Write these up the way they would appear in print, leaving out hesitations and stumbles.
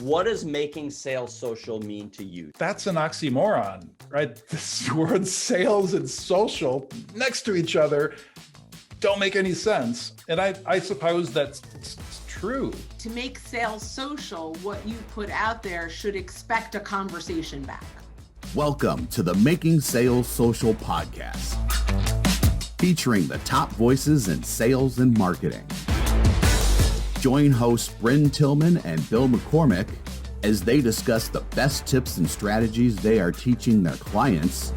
What does making sales social mean to you? That's an oxymoron, right? This word sales and social next to each other don't make any sense. And I suppose that's true. To make sales social, what you put out there should expect a conversation back. Welcome to the Making Sales Social podcast, featuring the top voices in sales and marketing. Join hosts Brynne Tillman and Bill McCormick as they discuss the best tips and strategies they are teaching their clients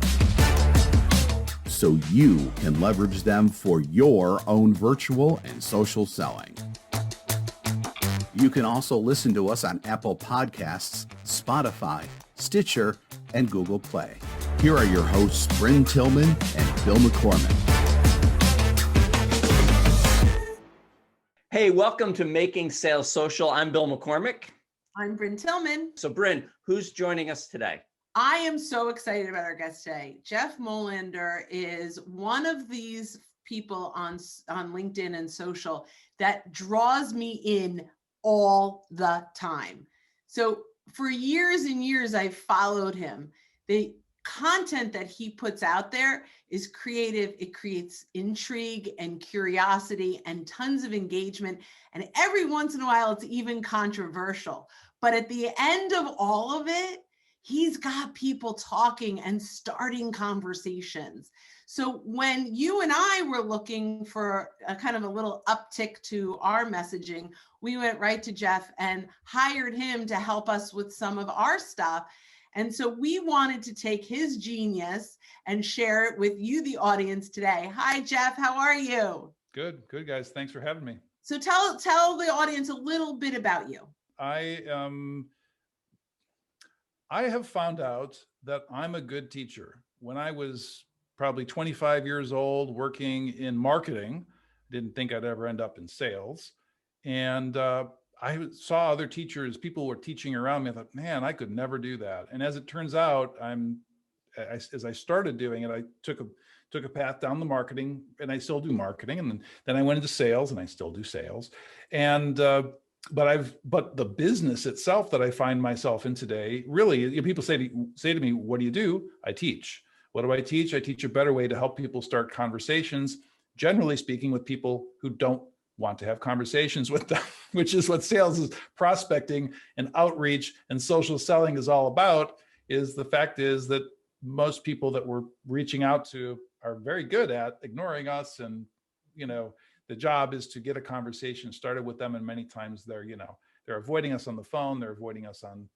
so you can leverage them for your own virtual and social selling. You can also listen to us on Apple Podcasts, Spotify, Stitcher, and Google Play. Here are your hosts, Brynne Tillman and Bill McCormick. Hey, welcome to Making Sales Social. I'm Bill McCormick. I'm Brynne Tillman. So Brynne, who's joining us today? I am so excited about our guest today. Jeff Molander is one of these people on LinkedIn and social that draws me in all the time. So for years and years, I've followed him. The content that he puts out there is creative. It creates intrigue and curiosity and tons of engagement. And every once in a while, it's even controversial. But at the end of all of it, he's got people talking and starting conversations. So when you and I were looking for a kind of a little uptick to our messaging, we went right to Jeff and hired him to help us with some of our stuff. And so we wanted to take his genius and share it with you, the audience, today. Hi, Jeff. How are you? Good, guys. Thanks for having me. So tell the audience a little bit about you. I have found out that I'm a good teacher. When I was probably 25 years old working in marketing, didn't think I'd ever end up in sales. And I saw other teachers, people were teaching around me. I thought, man, I could never do that. And as it turns out, as I started doing it, I took a path down the marketing, and I still do marketing. And then I went into sales, and I still do sales. And but the business itself that I find myself in today, really, people say to me, what do you do? I teach. What do I teach? I teach a better way to help people start conversations, generally speaking, with people who don't want to have conversations with them, which is what sales is, prospecting and outreach and social selling is all about. Is the fact is that most people that we're reaching out to are very good at ignoring us, and the job is to get a conversation started with them, and many times they're avoiding us on the phone, they're avoiding us on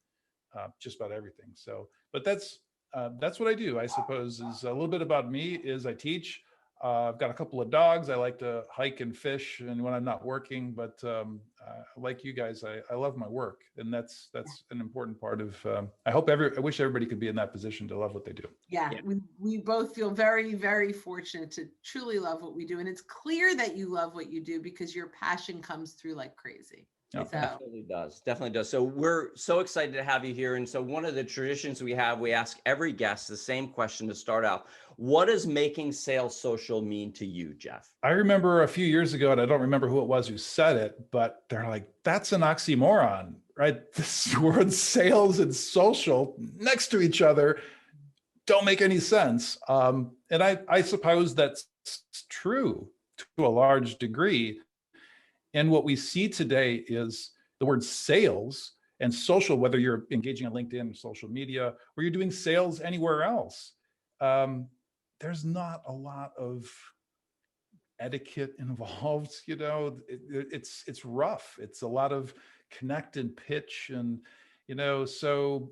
just about everything. So, but that's what I do, I suppose. Is a little bit about me. Is I teach. I've got a couple of dogs. I like to hike and fish, and when I'm not working. But like you guys, I love my work, and that's an important part of. I wish everybody could be in that position to love what they do. Yeah. We both feel very, very fortunate to truly love what we do, and it's clear that you love what you do because your passion comes through like crazy. It definitely does. So we're so excited to have you here. And so one of the traditions we ask every guest the same question to start out. What does making sales social mean to you, Jeff? I remember a few years ago, and I don't remember who it was who said it, but they're like, that's an oxymoron, right? This word sales and social next to each other don't make any sense. And I suppose that's true to a large degree. And what we see today is the word sales and social, whether you're engaging on LinkedIn, social media, or you're doing sales anywhere else. There's not a lot of etiquette involved. It's rough. It's a lot of connect and pitch, and so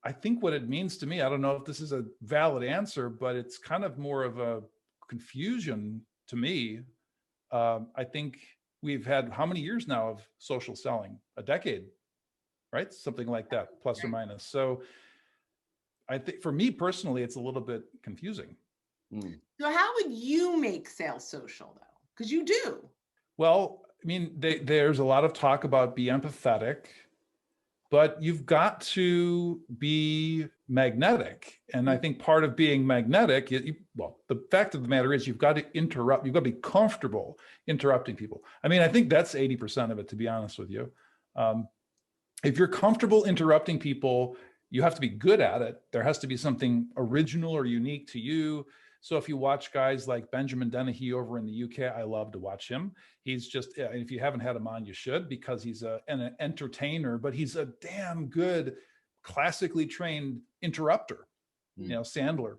I think what it means to me, I don't know if this is a valid answer, but it's kind of more of a confusion to me. I think we've had how many years now of social selling? A decade, right? Something like that, plus or minus. So I think for me personally, it's a little bit confusing. So how would you make sales social though? Because you do. Well, I mean, there's a lot of talk about be empathetic, but you've got to be magnetic. And I think part of being magnetic, the fact of the matter is you've got to interrupt, you've got to be comfortable interrupting people. I mean, I think that's 80% of it, to be honest with you. if you're comfortable interrupting people, you have to be good at it. There has to be something original or unique to you. So if you watch guys like Benjamin Dennehy over in the UK, I love to watch him. He's just, if you haven't had him on, you should, because he's an entertainer, but he's a damn good classically trained interrupter, Sandler,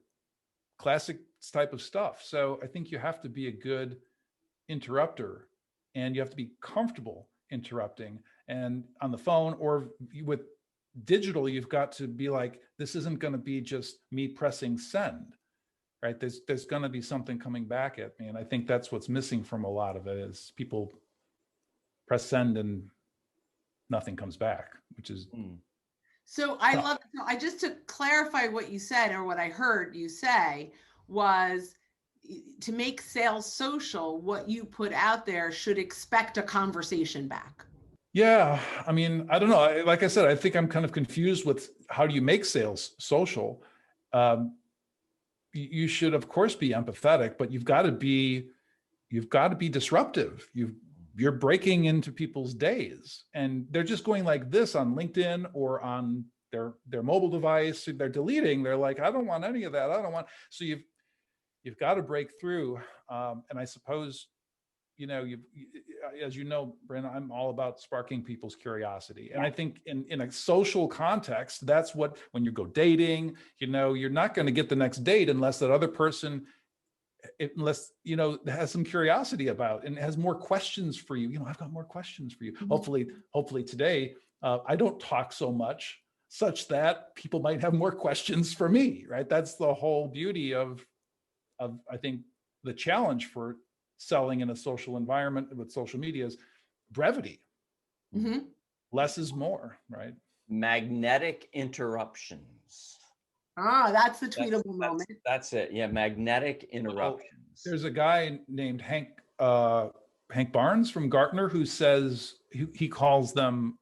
classic type of stuff. So I think you have to be a good interrupter, and you have to be comfortable interrupting. And on the phone or with digital, you've got to be like, this isn't going to be just me pressing send, right? There's going to be something coming back at me. And I think that's what's missing from a lot of it, is people press send and nothing comes back, which is. So I love it. I just to clarify what you said, or what I heard you say, was to make sales social, what you put out there should expect a conversation back. Yeah. I mean, I don't know. Like I said, I think I'm kind of confused with how do you make sales social? You should, of course, be empathetic, but you've got to be disruptive. You're breaking into people's days, and they're just going like this on LinkedIn or on their mobile device. They're deleting. They're like, I don't want any of that. I don't want. So you've got to break through. And I suppose, as you know, Brynne, I'm all about sparking people's curiosity. And I think in a social context, that's what, when you go dating, you're not going to get the next date unless that other person, has some curiosity about and has more questions for you. I've got more questions for you. Mm-hmm. Hopefully today, I don't talk so much such that people might have more questions for me, right? That's the whole beauty of I think the challenge for selling in a social environment with social media is brevity. Mm-hmm. Less is more, right? Magnetic interruptions. That's the tweetable moment. That's it. Yeah, magnetic interruptions. Well, there's a guy named Hank Barnes from Gartner who says, he calls them,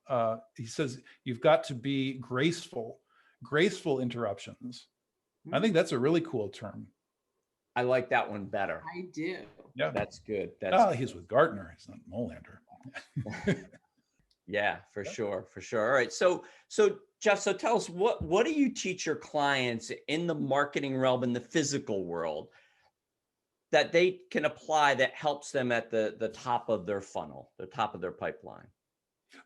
he says, you've got to be graceful interruptions. Mm-hmm. I think that's a really cool term. I like that one better. I do. Yeah, that's good. He's with Gartner. He's not Molander. Yeah, for sure. All right. So Jeff, tell us, what do you teach your clients in the marketing realm, in the physical world, that they can apply that helps them at the top of their funnel, the top of their pipeline?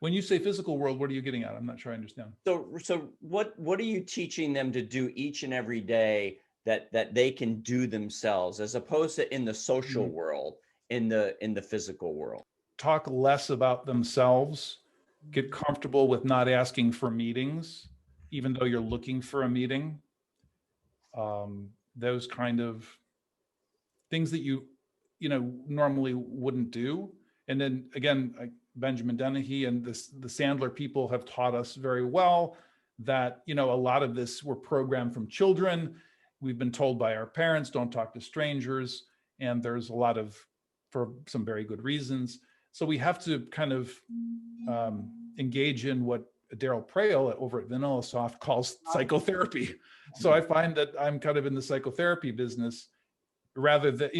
When you say physical world, what are you getting at? I'm not sure I understand. So what are you teaching them to do each and every day that they can do themselves, as opposed to in the social mm-hmm. world, in the physical world? Talk less about themselves, get comfortable with not asking for meetings, even though you're looking for a meeting. Those kind of things that you normally wouldn't do. And then again, Benjamin Dennehy and the Sandler people have taught us very well that, a lot of this were programmed from children. We've been told by our parents, don't talk to strangers. And there's a lot for some very good reasons. So we have to kind of engage in what Daryl Prael over at VanillaSoft calls psychotherapy. So I find that I'm kind of in the psychotherapy business, rather than,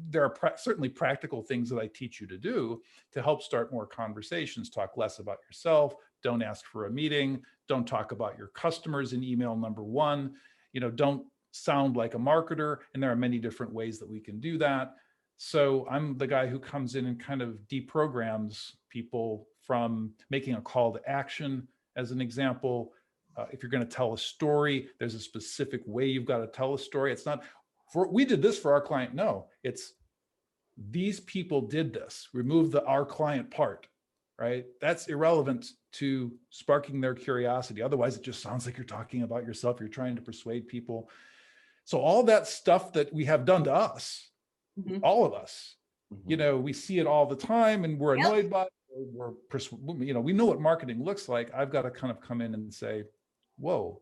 there are certainly practical things that I teach you to do to help start more conversations. Talk less about yourself. Don't ask for a meeting. Don't talk about your customers in email number one. Don't sound like a marketer. And there are many different ways that we can do that. So I'm the guy who comes in and kind of deprograms people from making a call to action. As an example, if you're going to tell a story, there's a specific way you've got to tell a story. It's not, we did this for our client. No, it's these people did this. Remove the our client part, right? That's irrelevant to sparking their curiosity. Otherwise, it just sounds like you're talking about yourself. You're trying to persuade people. So all that stuff that we have done to us, mm-hmm. all of us, mm-hmm. We see it all the time and we're annoyed by it. We know what marketing looks like. I've got to kind of come in and say, whoa,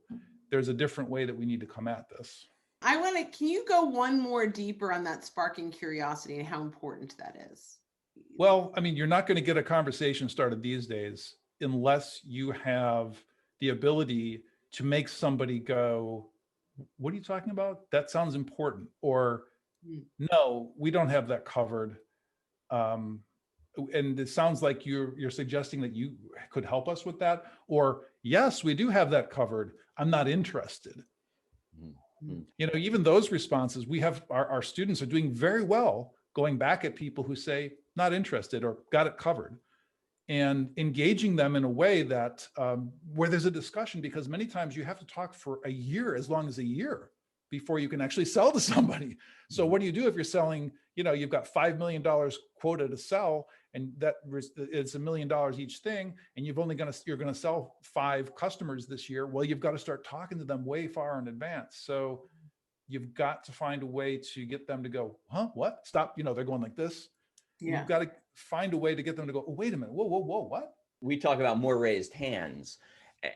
there's a different way that we need to come at this. Can you go one more deeper on that sparking curiosity and how important that is? Well, you're not going to get a conversation started these days unless you have the ability to make somebody go, what are you talking about? That sounds important. Or no, we don't have that covered. and it sounds like you're suggesting that you could help us with that, or yes, we do have that covered, I'm not interested. Mhm. You know, even those responses, we have our students are doing very well going back at people who say not interested or got it covered, and engaging them in a way that where there's a discussion, because many times you have to talk for a year, as long as a year, before you can actually sell to somebody. So what do you do if you're selling, you know, you've got $5 million quota to sell, and it's $1 million each thing, and you're going to sell 5 customers this year. Well, you've got to start talking to them way far in advance. So you've got to find a way to get them to go, huh, what? Stop. You know, they're going like this. Yeah. You've got to find a way to get them to go, oh, wait a minute. Whoa, what? We talk about more raised hands,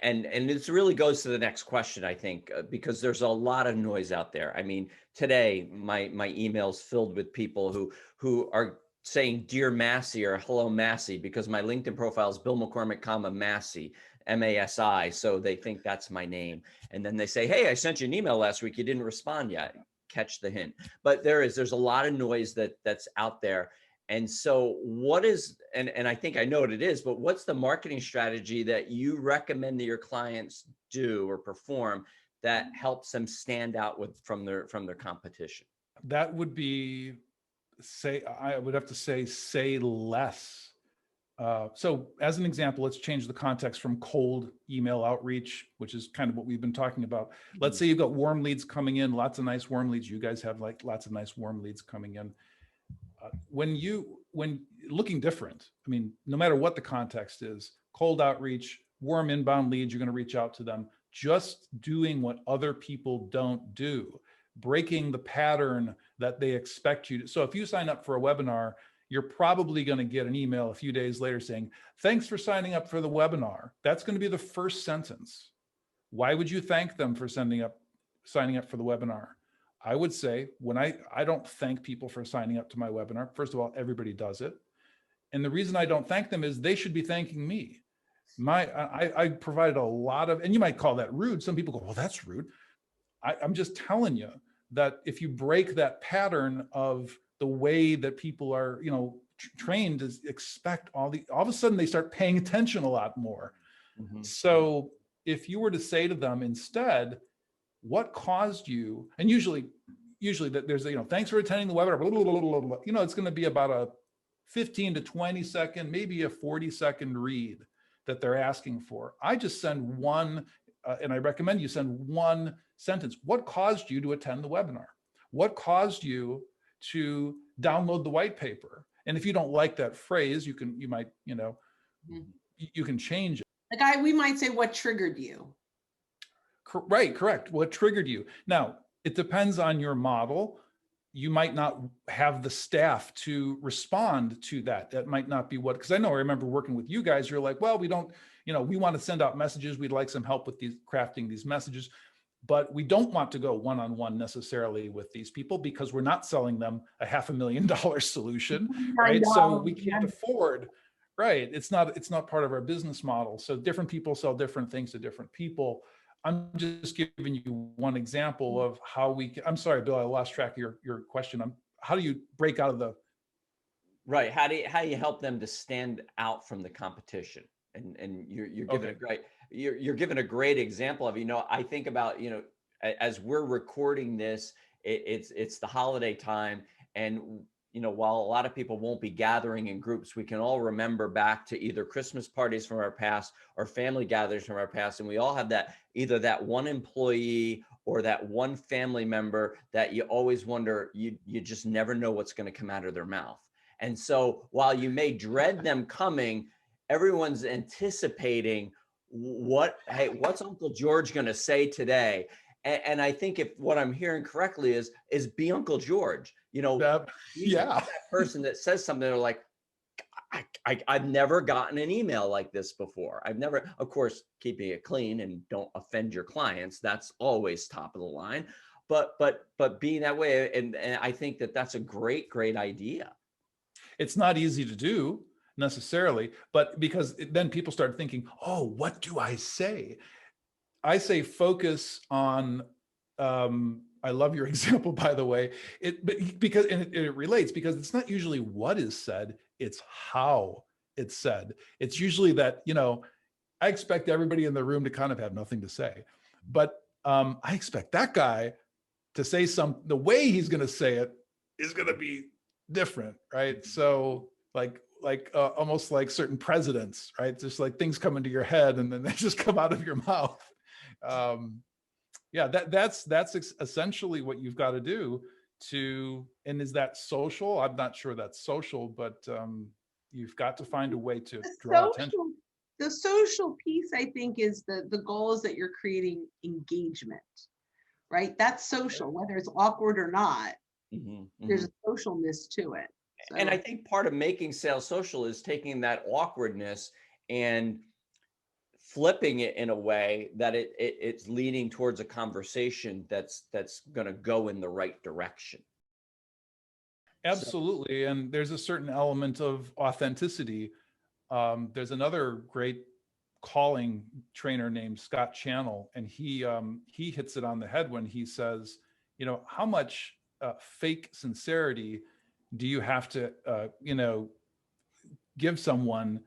and this really goes to the next question, I think, because there's a lot of noise out there. I mean, today my email's filled with people who are saying dear Massey or hello Massey, because my LinkedIn profile is Bill McCormick, Massey, MASI, so they think that's my name. And then they say, hey, I sent you an email last week, you didn't respond yet. Catch the hint. But there's a lot of noise that's out there. And so what is, and I think I know what it is, but what's the marketing strategy that you recommend that your clients do or perform that helps them stand out from their competition? That would be, I would have to say less. So as an example, let's change the context from cold email outreach, which is kind of what we've been talking about. Let's say you've got warm leads coming in, lots of nice warm leads. You guys have like lots of nice warm leads coming in. When looking different, I mean, no matter what the context is, cold outreach, warm inbound leads, you're going to reach out to them, just doing what other people don't do, breaking the pattern that they expect you to. So if you sign up for a webinar, you're probably going to get an email a few days later saying, thanks for signing up for the webinar. That's going to be the first sentence. Why would you thank them for signing up for the webinar? I would say when I don't thank people for signing up to my webinar. First of all, everybody does it. And the reason I don't thank them is they should be thanking me. I provided a lot of, and you might call that rude. Some people go, well, that's rude. I'm just telling you that if you break that pattern of the way that people are, you know, trained to expect all of a sudden they start paying attention a lot more. Mm-hmm. So if you were to say to them instead, what caused you, and usually that there's, you know, thanks for attending the webinar, blah, blah, blah, blah, blah. You know, it's going to be about a 15 to 20 second, maybe a 40-second read that they're asking for. I just send one, and I recommend you send one sentence. What caused you to attend the webinar? What caused you to download the white paper? And if you don't like that phrase, you might, you know, you can change it. Like we might say, what triggered you? Right, correct. What triggered you? Now, it depends on your model. You might not have the staff to respond to that. That might not be because I remember working with you guys, you're like, well, we don't, you know, we want to send out messages. We'd like some help with crafting these messages, but we don't want to go one-on-one necessarily with these people because we're not selling them a $500,000 solution, right? So we can't afford, right? It's not part of our business model. So different people sell different things to different people. I'm just giving you one example of how we can, I'm sorry, Bill, I lost track of your question. How do you break out of the... Right. How do you help them to stand out from the competition? And you're giving you're giving a great example of, you know, I think about, you know, as we're recording this, it's the holiday time, and you know, while a lot of people won't be gathering in groups, we can all remember back to either Christmas parties from our past or family gatherings from our past. And we all have either that one employee or that one family member that you always wonder, you just never know what's going to come out of their mouth. And so while you may dread them coming, everyone's anticipating what's Uncle George going to say today? And I think if what I'm hearing correctly is be Uncle George, you know, that person that says something, they're like, I've never gotten an email like this before. I've never, of course, keeping it clean and don't offend your clients. That's always top of the line, but being that way. And I think that's a great idea. It's not easy to do necessarily, but because then people start thinking, oh, what do I say? I say focus on, I love your example, by the way, because it relates, because it's not usually what is said, it's how it's said. It's usually that, I expect everybody in the room to kind of have nothing to say, but I expect that guy to say the way he's going to say it is going to be different, right? So like almost like certain presidents, right? Just like things come into your head and then they just come out of your mouth. That's essentially what you've got to do and is that social? I'm not sure that's social, but you've got to find a way to draw attention. The social piece, I think, is the goal is that you're creating engagement, right? That's social, whether it's awkward or not. There's a socialness to it. So. And I think part of making sales social is taking that awkwardness and flipping it in a way that it's leading towards a conversation that's going to go in the right direction. Absolutely. And there's a certain element of authenticity. There's another great calling trainer named Scott Channel, and he hits it on the head when he says, how much fake sincerity do you have to, give someone,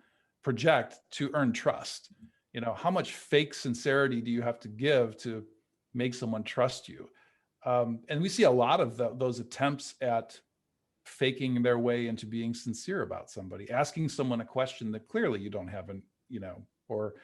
project to earn trust? How much fake sincerity do you have to give to make someone trust you? And we see a lot of those attempts at faking their way into being sincere about somebody, asking someone a question that clearly you don't have or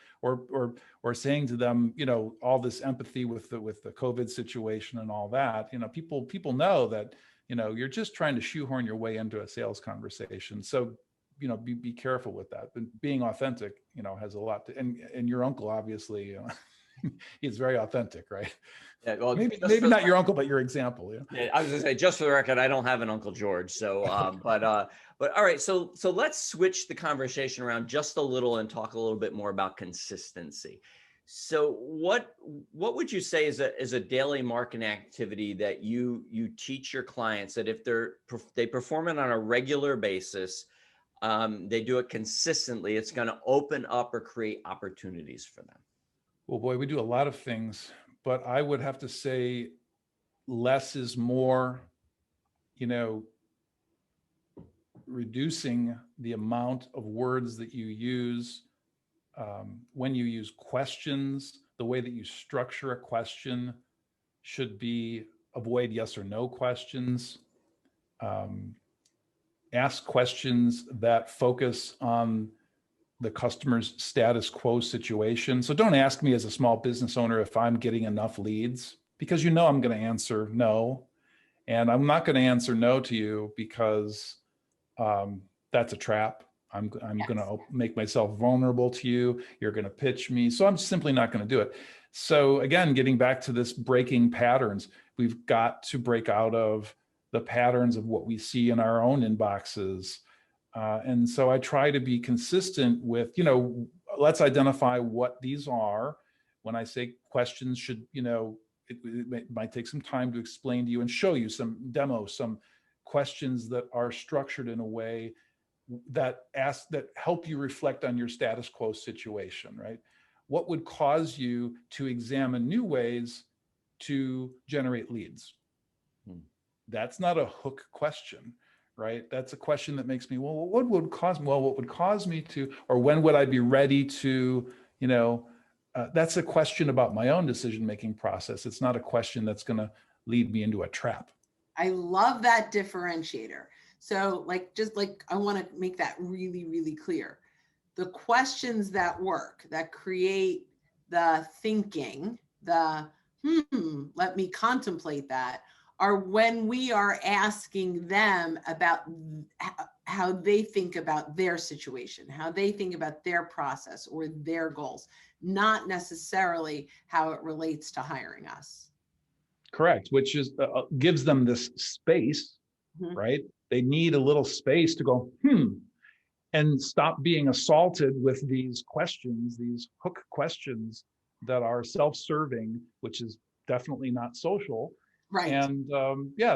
saying to them, all this empathy with the COVID situation and all that. People know that, you're just trying to shoehorn your way into a sales conversation. So, be careful with that. But being authentic, has a lot to, and your uncle, obviously, he's very authentic, right? Yeah, well, maybe not your uncle, but your example. Yeah, I was gonna say, just for the record, I don't have an Uncle George. So, but all right. So let's switch the conversation around just a little and talk a little bit more about consistency. So what would you say is a daily marketing activity that you teach your clients that if they perform it on a regular basis, they do it consistently, it's going to open up or create opportunities for them? Well, boy, we do a lot of things, but I would have to say less is more, reducing the amount of words that you use. When you use questions, the way that you structure a question should be avoid yes or no questions. Ask questions that focus on the customer's status quo situation. So don't ask me as a small business owner if I'm getting enough leads, because I'm going to answer no. And I'm not going to answer no to you because that's a trap. I'm going to make myself vulnerable to you. You're going to pitch me. So I'm simply not going to do it. So again, getting back to this breaking patterns, we've got to break out of the patterns of what we see in our own inboxes. And so I try to be consistent with, let's identify what these are. When I say questions should, it might take some time to explain to you and show you some demos, some questions that are structured in a way that help you reflect on your status quo situation, right? What would cause you to examine new ways to generate leads? That's not a hook question, right? That's a question that makes me, well, what would cause me to, or when would I be ready to, that's a question about my own decision-making process. It's not a question that's going to lead me into a trap. I love that differentiator. So I want to make that really, really clear. The questions that work, that create the thinking, let me contemplate that, are when we are asking them about how they think about their situation, how they think about their process or their goals, not necessarily how it relates to hiring us. Correct, which is gives them this space, right? They need a little space to go, and stop being assaulted with these questions, these hook questions that are self-serving, which is definitely not social. Right. And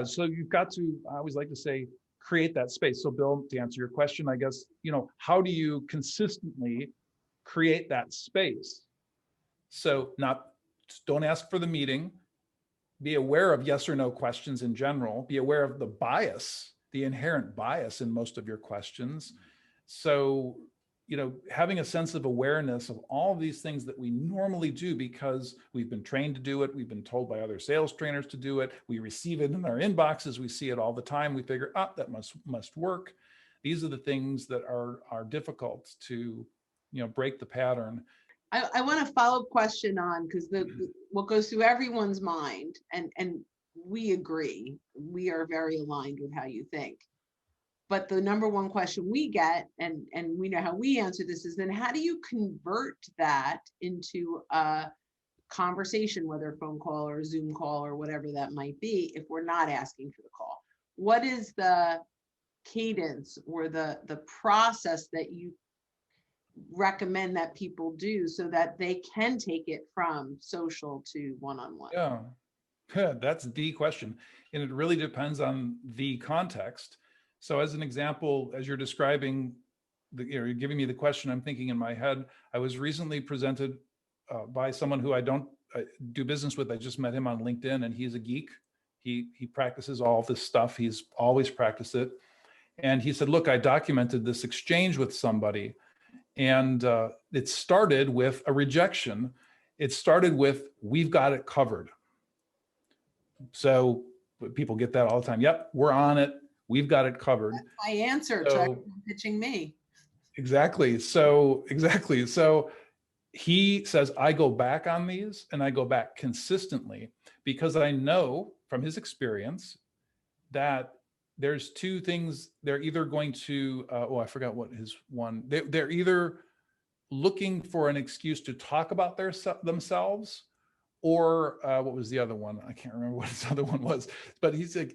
so you've got to, I always like to say, create that space. So Bill, to answer your question, I guess, how do you consistently create that space? So don't ask for the meeting, be aware of yes or no questions in general, be aware of the bias the inherent bias in most of your questions. So, having a sense of awareness of all of these things that we normally do because we've been trained to do it, we've been told by other sales trainers to do it, we receive it in our inboxes, we see it all the time, we figure, that must work. These are the things that are difficult to, break the pattern. I want a follow-up question on, because what goes through everyone's mind, and we agree, we are very aligned with how you think. But the number one question we get, and we know how we answer this, is then how do you convert that into a conversation, whether a phone call or a Zoom call or whatever that might be, if we're not asking for the call? What is the cadence or the process that you recommend that people do so that they can take it from social to one-on-one? Yeah, that's the question. And it really depends on the context. So as an example, as you're describing, you're giving me the question, I'm thinking in my head, I was recently presented by someone who I don't do business with. I just met him on LinkedIn, and he's a geek. He practices all this stuff. He's always practiced it. And he said, look, I documented this exchange with somebody. And it started with a rejection. It started with, we've got it covered. So people get that all the time. Yep, we're on it. We've got it covered. I answered, so pitching me. Exactly. So he says, I go back on these, and I go back consistently, because I know from his experience that there's two things. They're either going to, I forgot what his one, they're either looking for an excuse to talk about themselves, or what was the other one? I can't remember what his other one was, but he's like,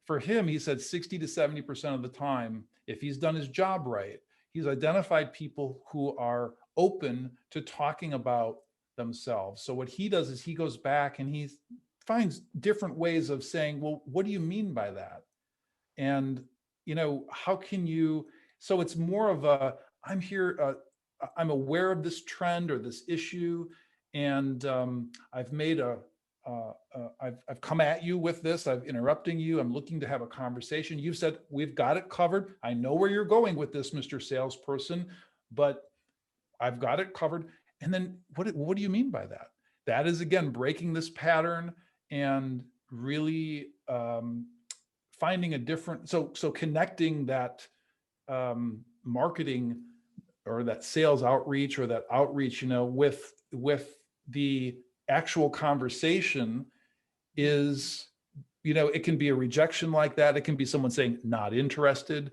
for him, he said 60 to 70% of the time, if he's done his job right, he's identified people who are open to talking about themselves. So what he does is he goes back and he finds different ways of saying, well, what do you mean by that? And, how can you, so it's more of a, I'm here, I'm aware of this trend or this issue, and I've made I've come at you with this, I'm interrupting you, I'm looking to have a conversation. You've said, we've got it covered. I know where you're going with this, Mr. Salesperson, but I've got it covered. And then what do you mean by that? That is, again, breaking this pattern and really finding a different, so connecting that marketing or that sales outreach or that outreach, with the actual conversation is, it can be a rejection like that. It can be someone saying not interested.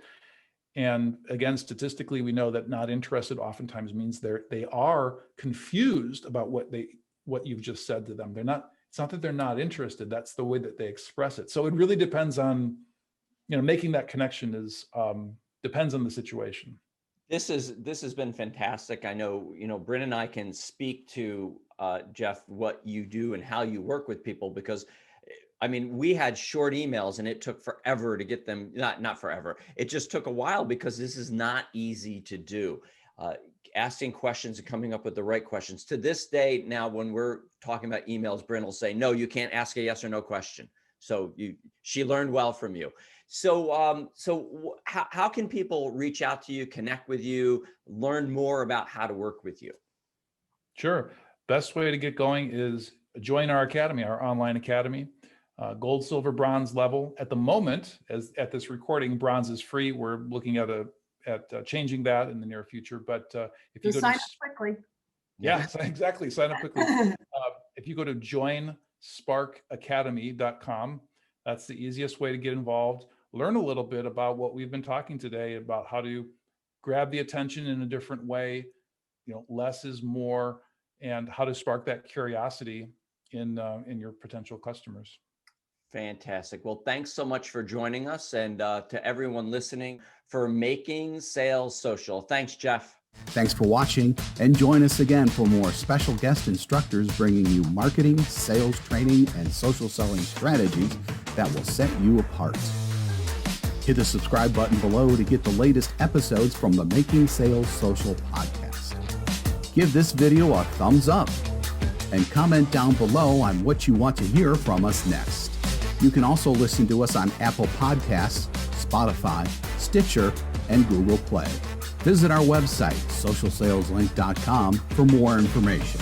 And again, statistically, we know that not interested oftentimes means they are confused about what you've just said to them. It's not that they're not interested. That's the way that they express it. So it really depends on, making that connection depends on the situation. This has been fantastic. I know, Brynne and I can speak to Jeff, what you do and how you work with people, because we had short emails and it took forever to get them, not forever. It just took a while, because this is not easy to do. Asking questions and coming up with the right questions. To this day now, when we're talking about emails, Brynne will say, no, you can't ask a yes or no question. So she learned well from you. So how can people reach out to you, connect with you, learn more about how to work with you? Sure. Best way to get going is join our academy, our online academy, gold, silver, bronze level. At the moment, at this recording, bronze is free. We're looking at changing that in the near future. But if you go sign up quickly. Yeah, exactly. Sign up quickly. If you go to joinsparkacademy.com, that's the easiest way to get involved. Learn a little bit about what we've been talking today about how to grab the attention in a different way. Less is more, and how to spark that curiosity in your potential customers. Fantastic. Well, thanks so much for joining us, and to everyone listening, for making sales social. Thanks, Jeff. Thanks for watching, and join us again for more special guest instructors bringing you marketing, sales training, and social selling strategies that will set you apart. Hit the subscribe button below to get the latest episodes from the Making Sales Social podcast. Give this video a thumbs up and comment down below on what you want to hear from us next. You can also listen to us on Apple Podcasts, Spotify, Stitcher, and Google Play. Visit our website, socialsaleslink.com, for more information.